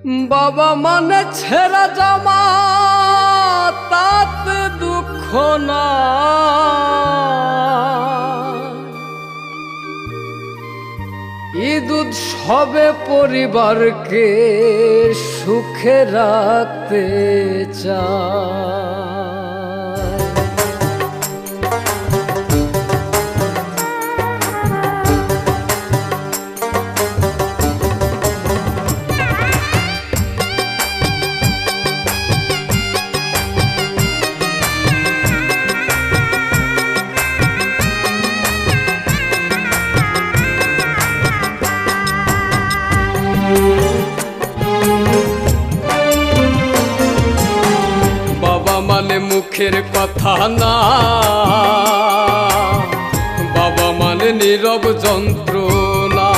বাবা মানে ছেঁড়া জামা তাতে দুঃখ না, ঈদ উৎসবে পরিবারকে সুখে রাখতে চায়। বাবা মানে মুখের কথা না, বাবা মানে নীরব যন্ত্রণা।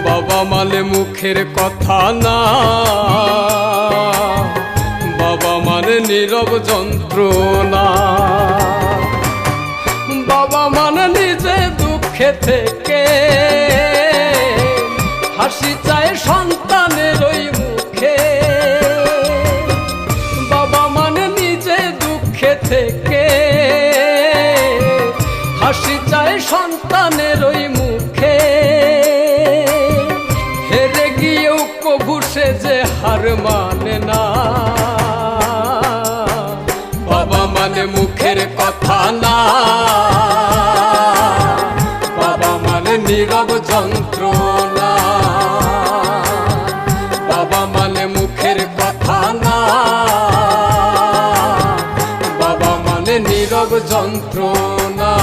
বাবা মানে মুখের কথা না, বাবা মানে নীরব যন্ত্রণা। বাবা মানে নিজে দুঃখে থেকে হাসি চায় সন্তানের ওই মুখে। বাবা মানে নিজে দুঃখে থেকে হাসি চায় সন্তানের ওই মুখে। হেরে গিয়েও কবু সে যে হার মানে না। বাবা মানে মুখের কথা না, বাবা মানে নীরব যন্ত্রণা। বাবা মানে মুখের কথা না, বাবা মানে নীরব যন্ত্রণা।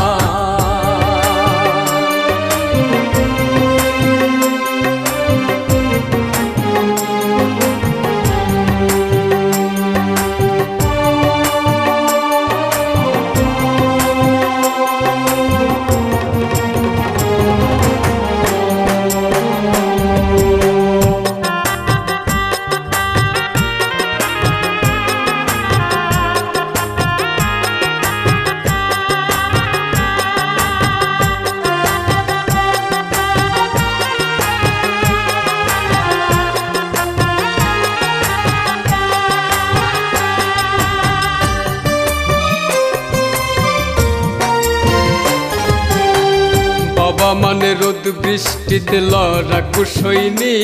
বাবা মানে রোদ বৃষ্টিতে লড়া কুশৈনী।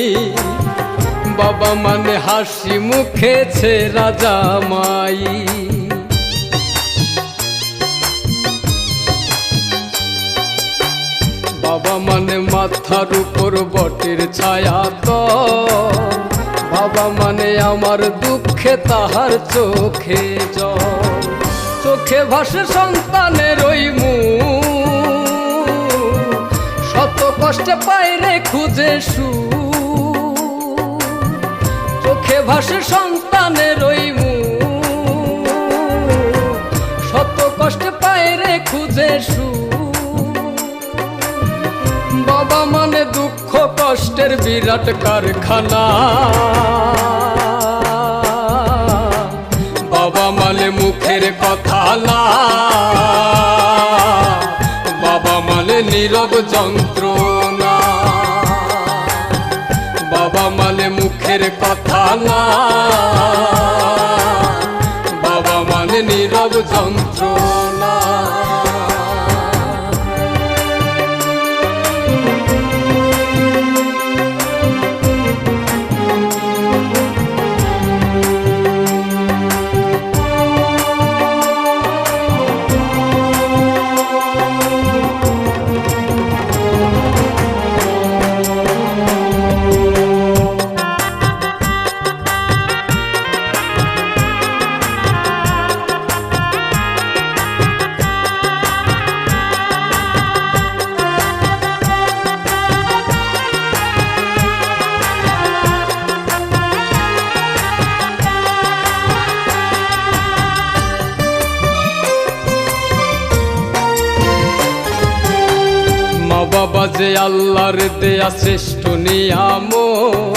বাবা মানে হাসি মুখে ছেঁড়া জামাই। বাবা মানে মাথার উপর বটের ছায়া তো। বাবা মানে আমার দুঃখে তাহার চোখে জল। চোখে ভাসে সন্তানের ওই মুখ, শত কষ্টে পাইরে খুঁজে সুখ। চোখে ভাসে সন্তানের ওই মুখ, শত কষ্টে পাইরে খুঁজে সুখ। বাবা মানে দুঃখ কষ্টের বিরাট কারখানা। বাবা মানে মুখের কথা না, বাবা মানে নীরব যন্ত্রণা। বাবা মানে মুখের কথা না, বাবা মানে নীরব যন্ত্রণা। বাবা যে আল্লাহর দেয়া শ্রেষ্ঠ নিয়ামত,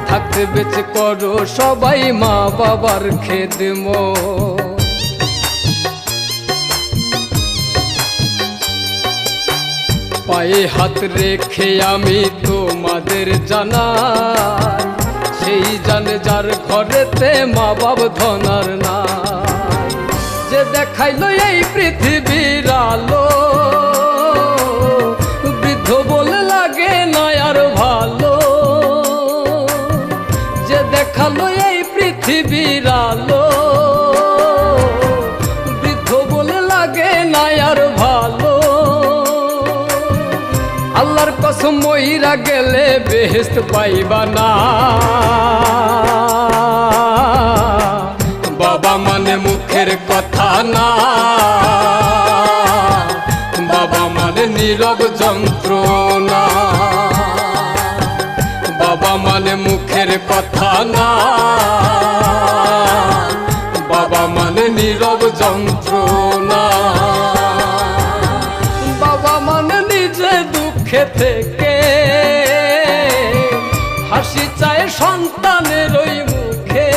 থাকতে বেঁচে করো সবাই মা বাবার খেদমত। পায়ে হাত রেখে আমি তোমাদের জানাই, সেই জানে যার ঘরেতে মা বাপ ধনার নাই। যে দেখাইলো এই পৃথিবীর আলো, বৃদ্ধ বলে লাগে না আর ভালো। যে দেখালো এই পৃথিবীর আলো, বৃদ্ধ বলে লাগে না আর ভালো। আল্লাহর কসম মইরা গেলে বেহেশত পাইবা না। বাবা মানে মুখের কথা না, বাবা মানে নীরব যন্ত্রণা। বাবা মানে মুখের কথা না, বাবা মানে নীরব যন্ত্রণা। বাবা মানে নিজে দুঃখে থেকে হাসি চায় সন্তানের ওই মুখে।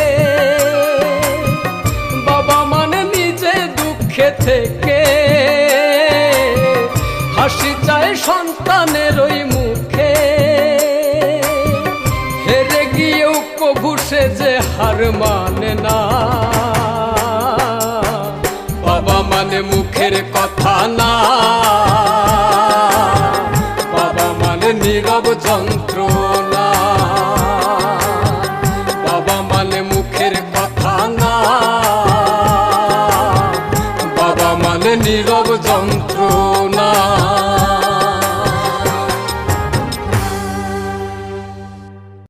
বাবা মানে নিজে দুঃখে থেকে হাসি চায় সন্তানের ওই মুখে। হেরে গিয়েও কভু সে যে হার মানে না। বাবা মানে মুখের